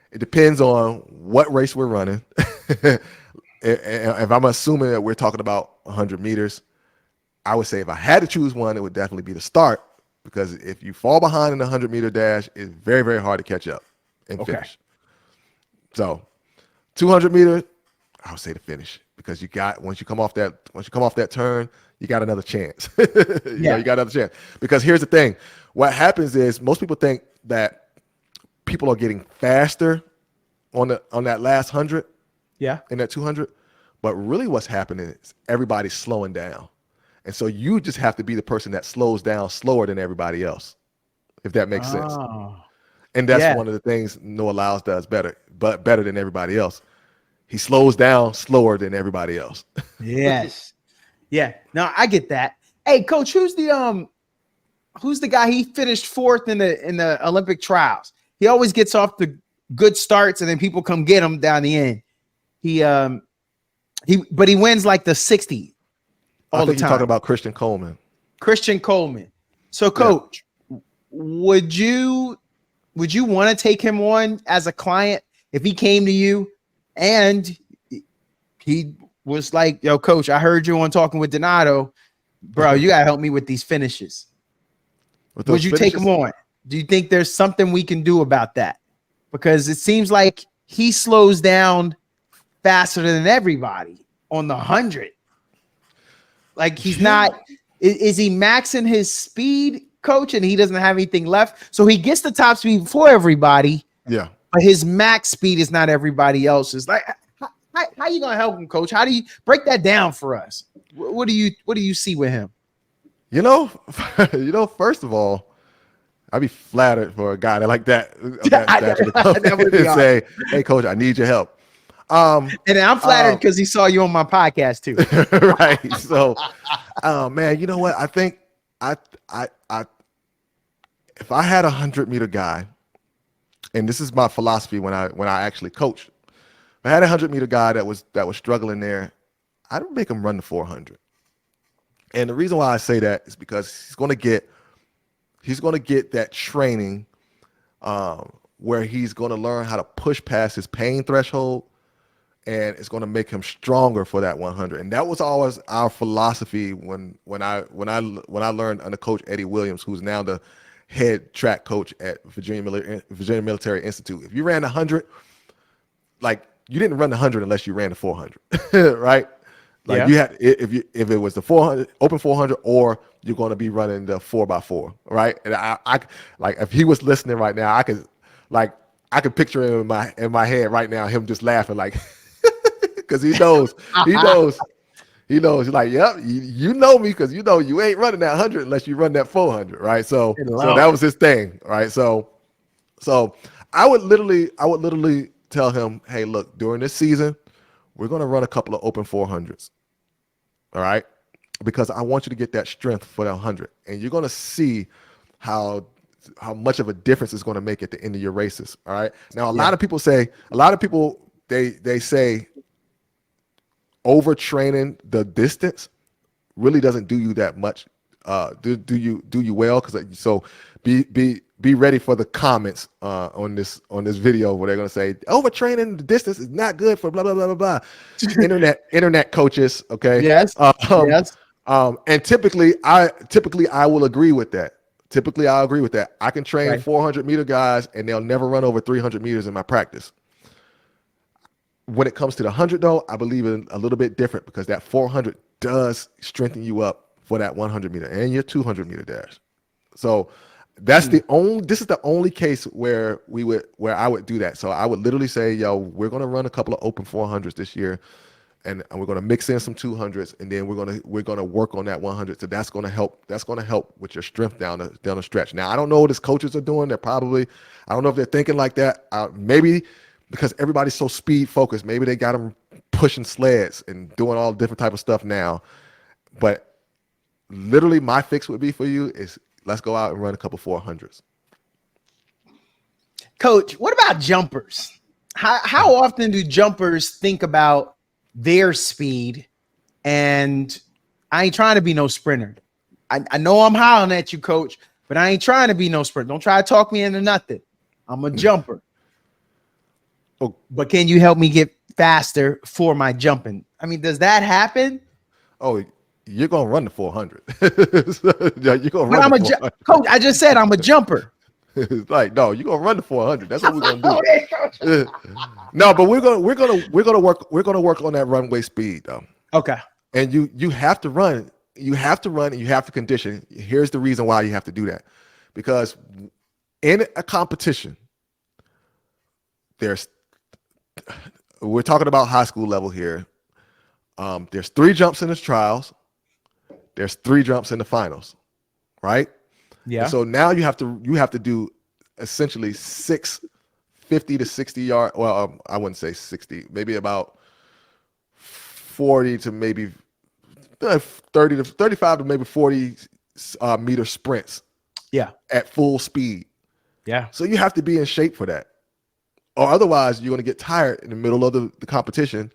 It depends on what race we're running. If I'm assuming that we're talking about 100 meters, I would say if I had to choose one, it would definitely be the start, because if you fall behind in the 100-meter dash, it's very, very hard to catch up and finish. So 200 meters, I would say the finish, because once you come off that turn, you got another chance. You got another chance. Because here's the thing: what happens is most people think that people are getting faster on that last 100, in that 200, but really what's happening is everybody's slowing down, and so you just have to be the person that slows down slower than everybody else, if that makes sense. And that's one of the things Noah Lyles does better than everybody else. He slows down slower than everybody else. Yes. Yeah. No, I get that. Hey, coach, who's the guy? He finished 4th in the Olympic trials. He always gets off the good starts, and then people come get him down the end. He wins like the 60 all the time. You're talking about Christian Coleman. So, coach, would you want to take him on as a client if he came to you and he was like, "Yo, coach, I heard you on Talking with Donato, bro. You gotta help me with these finishes." Would you take him on? Do you think there's something we can do about that? Because it seems like he slows down faster than everybody on the 100. Like he's not. Is he maxing his speed, coach, and he doesn't have anything left? So he gets the top speed before everybody. Yeah. But his max speed is not everybody else's. Like, how you gonna help him, coach? How do you break that down for us? What do you see with him? First of all, I'd be flattered for a guy like that to come and say, "Hey, coach, I need your help." And I'm flattered because he saw you on my podcast too. Right. So, man, you know what? I think if I had a 100-meter guy and this is my philosophy when I actually coach. If I had a 100-meter guy that was struggling there, I don't make him run the 400. And the reason why I say that is because he's going to get that training where he's going to learn how to push past his pain threshold, and it's going to make him stronger for that 100. And that was always our philosophy when I learned under Coach Eddie Williams, who's now the head track coach at Virginia Military Institute. If you ran 100, like, you didn't run the 100 unless you ran the 400, right? Like, you had, if it was the 400 open 400, or you're going to be running the 4x4, right? And I like, if he was listening right now, I could picture him in my head right now, him just laughing, like, because he knows. He's like, yep, you know me, because you ain't running that 100 unless you run that 400, right? So that was his thing, right? So I would literally tell him, hey, look, during this season, we're going to run a couple of open 400s, all right? Because I want you to get that strength for that 100, and you're going to see how much of a difference it's going to make at the end of your races, all right? Now, a lot of people say overtraining the distance really doesn't do you that much. Do you well? Because so be ready for the comments on this video where they're going to say overtraining the distance is not good for blah blah blah blah blah. internet coaches, okay? Yes. Yes. And typically I will agree with that. Typically I'll agree with that. I can train 400-meter guys and they'll never run over 300 meters in my practice. When it comes to the 100, though, I believe in a little bit different, because that 400 does strengthen you up for that 100-meter and your 200-meter dash. So that's this is the only case where I would do that. So I would literally say, yo, we're going to run a couple of open 400s this year, and we're going to mix in some 200s, and then we're going to work on that 100. So that's going to help. That's going to help with your strength down the stretch. Now, I don't know what his coaches are doing. I don't know if they're thinking like that. Maybe because everybody's so speed focused, maybe they got them pushing sleds and doing all different type of stuff now. But literally, my fix would be for you is, let's go out and run a couple 400s. Coach, what about jumpers? How often do jumpers think about their speed? And I ain't trying to be no sprinter. I know I'm hollering at you, Coach, but I ain't trying to be no sprinter. Don't try to talk me into nothing. I'm a jumper. Oh. But can you help me get faster for my jumping? I mean, does that happen? Oh, you're gonna run the 400. You're gonna run the 400. Coach, I just said I'm a jumper. Like, no, you're gonna run the 400. That's what we're gonna do. No, but we're gonna work on that runway speed, though. Okay. And you have to run. You have to run, and you have to condition. Here's the reason why you have to do that, because in a competition, we're talking about high school level here. There's 3 jumps in the trials. There's 3 jumps in the finals, right? Yeah. And so now you have to do essentially 6 50 to 60 yard. Well, I wouldn't say 60, maybe about 40 to maybe 30 to 35 to maybe 40 meter sprints. Yeah. At full speed. Yeah. So you have to be in shape for that, or otherwise you're going to get tired in the middle of the competition,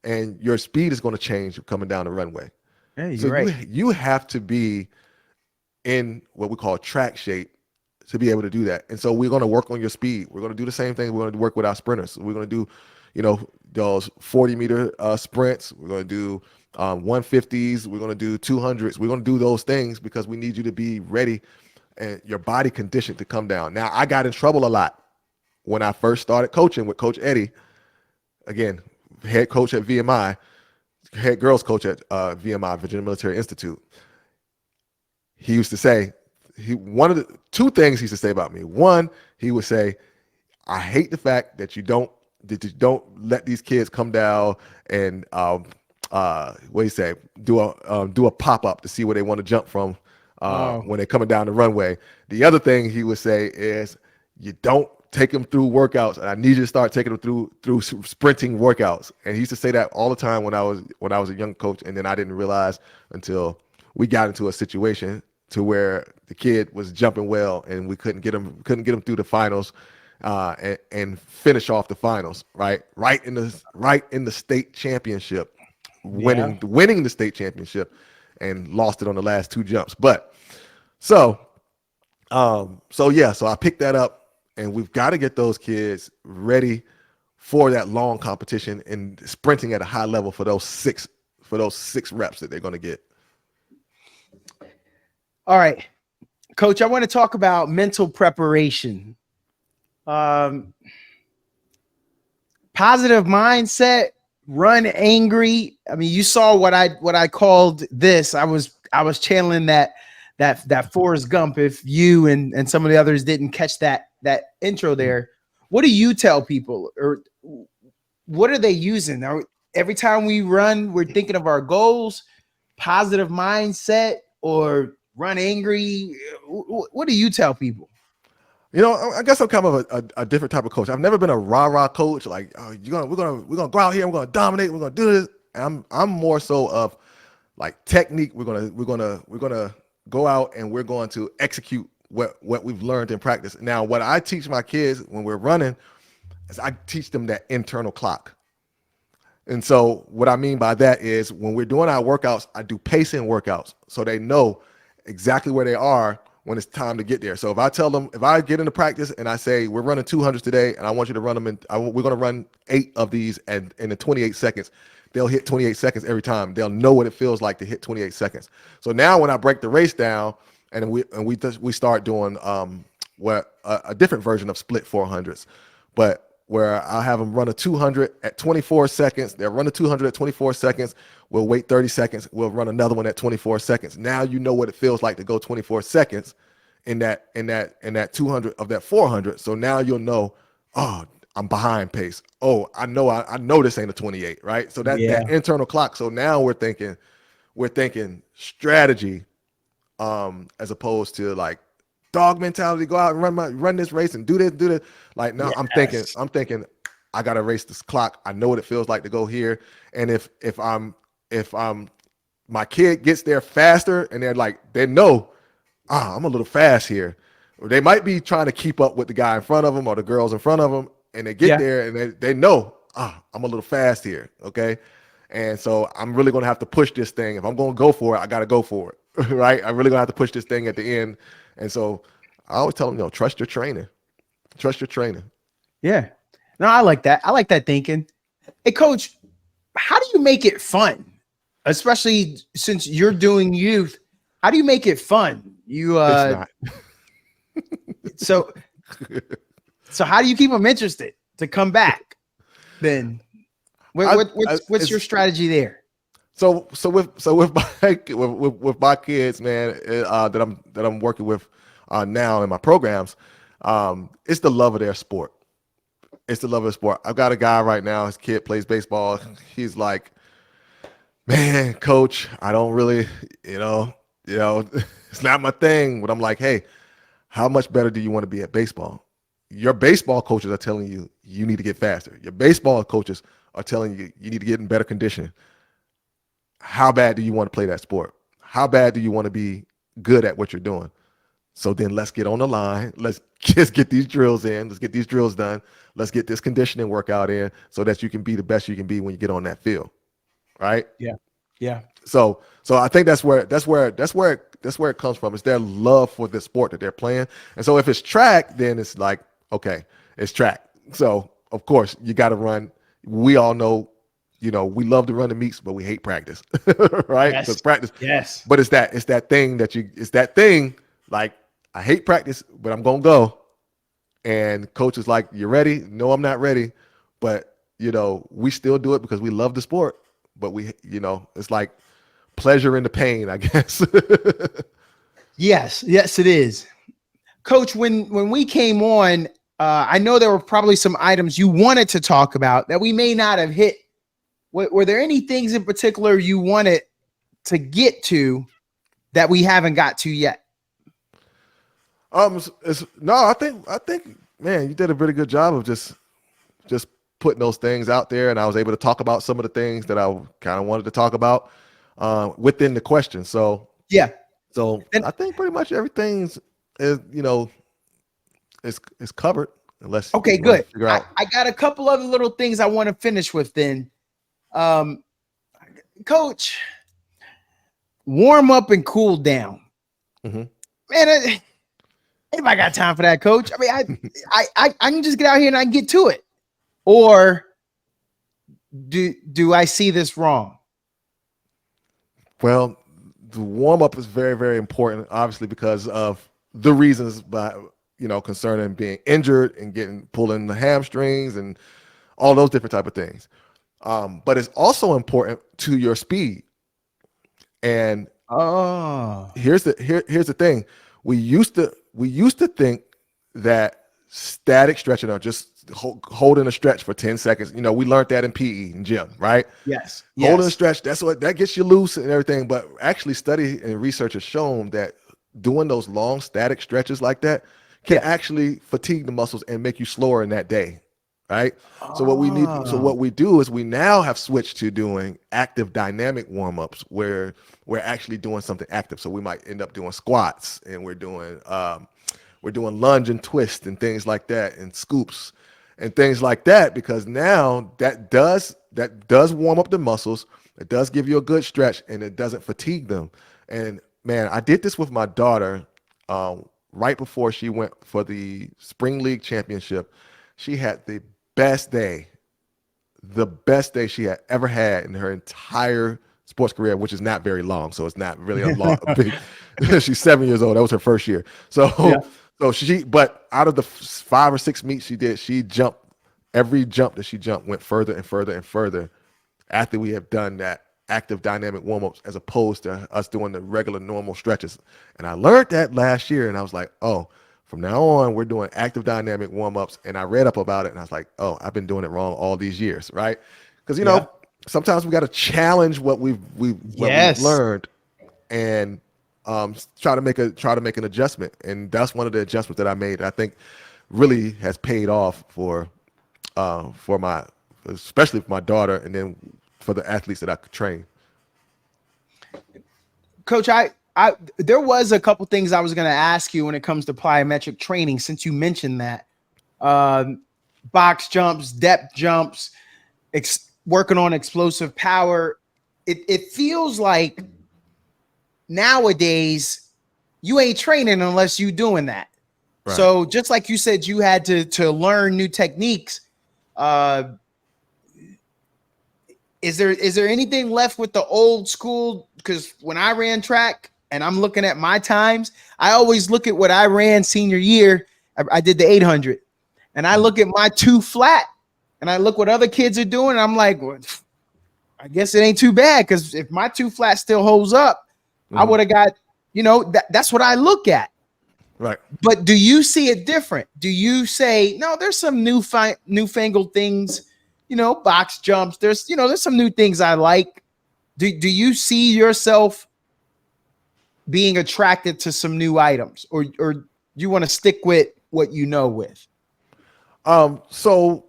and your speed is going to change coming down the runway. Yeah, you're so right. You have to be in what we call track shape to be able to do that. And so we're going to work on your speed. We're going to do the same thing. We're going to work with our sprinters. We're going to do, those 40-meter sprints. We're going to do 150s. We're going to do 200s. We're going to do those things because we need you to be ready and your body conditioned to come down. Now, I got in trouble a lot when I first started coaching with Coach Eddie. Again, head coach at VMI, head girls coach at VMI, Virginia Military Institute. He used to say, one of the 2 things he used to say about me. One, he would say, I hate the fact that you don't let these kids come down and what do you say, do a pop-up to see where they want to jump from when they're coming down the runway. The other thing he would say is, you don't take them through workouts, and I need you to start taking them through sprinting workouts. And he used to say that all the time when I was a young coach, and then I didn't realize until we got into a situation to where the kid was jumping well, and we couldn't get him through the finals, and finish off the finals, right in the state championship, winning the state championship, and lost it on the last 2 jumps. But so I picked that up, and we've got to get those kids ready for that long competition and sprinting at a high level for those six reps that they're going to get. All right, Coach, I want to talk about mental preparation. Positive mindset, run angry. I mean, you saw what I called this. I was channeling that Forrest Gump. If you and some of the others didn't catch that intro there, what do you tell people, or what are they using? Every time we run, we're thinking of our goals, positive mindset, or run angry. What do you tell people? I guess I'm kind of a different type of coach. I've never been a rah-rah coach. Like, oh, we're gonna go out here, we're gonna dominate, we're gonna do this. I'm more so of like technique. We're gonna go out and we're going to execute what we've learned in practice. Now, what I teach my kids when we're running is I teach them that internal clock. And so what I mean by that is when we're doing our workouts, I do pacing workouts so they know exactly where they are when it's time to get there. So if I tell them, if I get into practice and I say, we're running 200s today, and I want you to run them we're going to run 8 of these and in the 28 seconds, they'll hit 28 seconds every time. They'll know what it feels like to hit 28 seconds. So now when I break the race down and we start doing a different version of split 400s, but where I'll have them run a 200 at 24 seconds. They'll run a 200 at 24 seconds. We'll wait 30 seconds. We'll run another one at 24 seconds. Now you know what it feels like to go 24 seconds in that 200 of that 400. So now you'll know, oh, I'm behind pace. Oh, I know this ain't a 28, right? So that internal clock. So now we're thinking strategy, as opposed to like dog mentality. Go out and run this race and do this. Like now, I'm thinking, I gotta race this clock. I know what it feels like to go here. And if my kid gets there faster and they're like, they know, I'm a little fast here. Or they might be trying to keep up with the guy in front of them or the girls in front of them, and they get there and they know, I'm a little fast here. Okay. And so I'm really gonna have to push this thing. If I'm gonna go for it, I gotta go for it. Right. I'm really gonna have to push this thing at the end. And so I always tell them, trust your training. Trust your training. Yeah. No, I like that. I like that thinking. Hey, Coach, how do you make it fun? Especially since you're doing youth, how do you make it fun? You It's not. so how do you keep them interested to come back? Then what's your strategy there? So with my kids, man, that I'm working with now in my programs, it's the love of their sport. It's the love of the sport. I've got a guy right now. His kid plays baseball. He's like, man, coach, I don't really, it's not my thing. But I'm like, hey, how much better do you want to be at baseball? Your baseball coaches are telling you you need to get faster. Your baseball coaches are telling you you need to get in better condition. How bad do you want to play that sport? How bad do you want to be good at what you're doing? So then let's get on the line. Let's just get these drills in. Let's get these drills done. Let's get this conditioning workout in so that you can be the best you can be when you get on that field. Right? Yeah. Yeah. So I think that's where it comes from. It's their love for the sport that they're playing. And so if it's track, then it's like, okay, it's track. So of course you got to run. We all know, we love to run the meets, but we hate practice. Right? Yes. Because practice. Yes. But it's that thing like, I hate practice, but I'm going to go. And coach is like, you ready? No, I'm not ready. But, we still do it because we love the sport. But it's like pleasure in the pain, I guess. Yes, it is. Coach, when we came on, I know there were probably some items you wanted to talk about that we may not have hit. Were there any things in particular you wanted to get to that we haven't got to yet? I think, man, you did a really good job of just putting those things out there, and I was able to talk about some of the things that I kind of wanted to talk about within the question. So yeah, I think pretty much everything is covered. Unless Okay, you want good. to figure out. I got a couple other little things I want to finish with then. Coach, warm up and cool down. Mm-hmm. Man, if I got time for that, Coach. I mean, I can just get out here and I can get to it. Or do I see this wrong? Well, the warm up is very, very important, obviously, because of the reasons concerning being injured and pulling the hamstrings and all those different type of things. But it's also important to your speed. And here's the thing. We used to think that static stretching or just holding a stretch for 10 seconds. We learned that in PE and gym, right? Yes. Holding a stretch, that gets you loose and everything. But actually study and research has shown that doing those long static stretches like that can actually fatigue the muscles and make you slower in that day. Right. So what we do is we now have switched to doing active dynamic warm-ups where we're actually doing something active. So we might end up doing squats and we're doing lunge and twist and things like that and scoops and things like that, because now that does warm up the muscles. It does give you a good stretch and it doesn't fatigue them. And man, I did this with my daughter right before she went for the spring league championship. She had the best day she had ever had in her entire sports career, which is not very long. So it's not really a big, she's 7 years old. That was her first year. So, but out of the 5 or 6 meets she did, she jumped, every jump that she jumped went further and further and further after we have done that active dynamic warm-ups as opposed to us doing the regular normal stretches. And I learned that last year and I was like, oh, from now on, we're doing active dynamic warm-ups. And I read up about it and I was like, oh, I've been doing it wrong all these years, right? Because, sometimes we got to challenge what we've learned and try to make an adjustment. And that's one of the adjustments that I made. I think really has paid off for especially for my daughter and then for the athletes that I could train. Coach, there was a couple things I was going to ask you when it comes to plyometric training, since you mentioned that. Box jumps, depth jumps, working on explosive power. It feels like nowadays you ain't training unless you doing that. Right. So just like you said, you had to learn new techniques. Is there anything left with the old school? Because when I ran track, and I'm looking at my times, I always look at what I ran senior year. I did the 800 and I look at my 2 flat and I look what other kids are doing. And I'm like, well, I guess it ain't too bad. Cause if my 2 flat still holds up, I would have got, that's what I look at. Right. But do you see it different? Do you say, no, there's some newfangled things, box jumps. There's some new things I like. Do you see yourself being attracted to some new items, or you want to stick with what you know with? So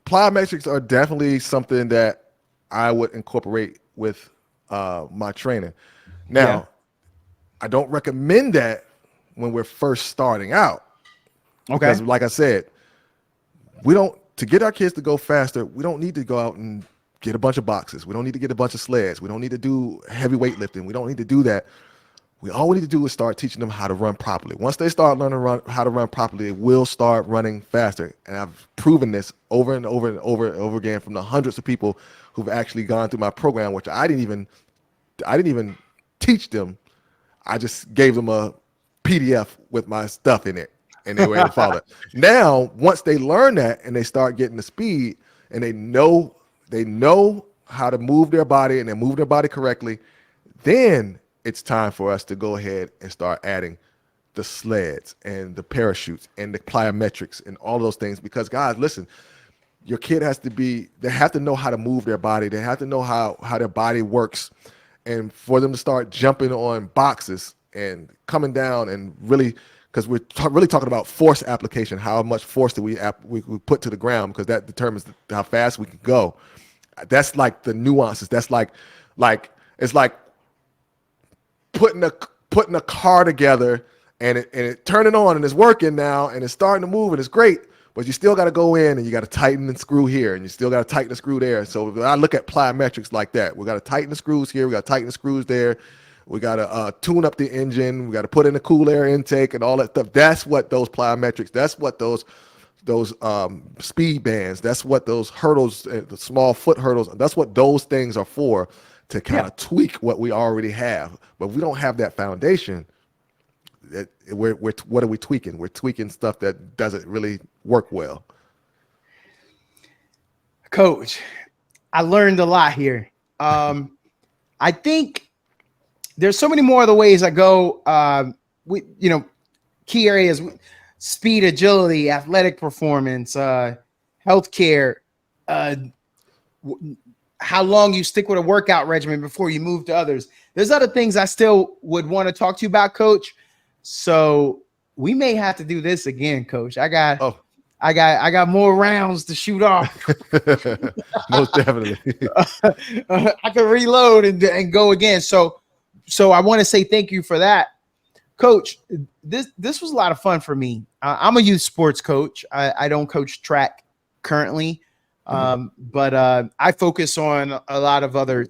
plyometrics are definitely something that I would incorporate with my training. Now, I don't recommend that when we're first starting out. Okay. Because like I said, to get our kids to go faster, we don't need to go out and get a bunch of boxes. We don't need to get a bunch of sleds. We don't need to do heavy weightlifting. We don't need to do that. All we need to do is start teaching them how to run properly. Once they start learning how to run properly, they will start running faster. And I've proven this over and over and over and over again from the hundreds of people who've actually gone through my program, which I didn't even teach them. I just gave them a PDF with my stuff in it, and they were able to follow it. Now, once they learn that and they start getting the speed and they know how to move their body and they move their body correctly, then it's time for us to go ahead and start adding the sleds and the parachutes and the plyometrics and all those things. Because guys, listen, your kid they have to know how to move their body. They have to know how their body works. And for them to start jumping on boxes and coming down and really, because we're really talking about force application, how much force do we put to the ground, because that determines how fast we can go. That's like the nuances. That's like it's like putting a car together and it turning on and it's working now and it's starting to move and it's great. but you still got to go in and you got to tighten and screw here, and you still got to tighten the screw there. So I look at plyometrics like that. We got to tighten the screws here. We got to tighten the screws there. We got to tune up the engine. We got to put in the cool air intake and all that stuff. That's what those plyometrics. That's what those speed bands. That's what those hurdles, the small foot hurdles. That's what those things are for, to kind of tweak what we already have. But if we don't have that foundation, what are we tweaking? We're tweaking stuff that doesn't really work well. Coach, I learned a lot here. I think there's so many more of the ways I go. Key areas: speed, agility, athletic performance, healthcare, how long you stick with a workout regimen before you move to others. There's other things I still would want to talk to you about, Coach. So we may have to do this again, Coach. I got more rounds to shoot off. Most definitely. I can reload and go again. So I want to say thank you for that, Coach. This was a lot of fun for me. I'm a youth sports coach. I don't coach track currently, but I focus on a lot of other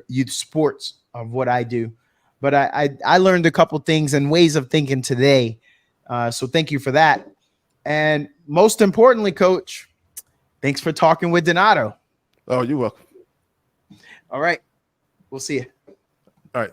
youth sports of what I do. But I learned a couple things and ways of thinking today. So thank you for that. And most importantly, Coach, thanks for talking with Donato. Oh, you're welcome. All right. We'll see you. All right.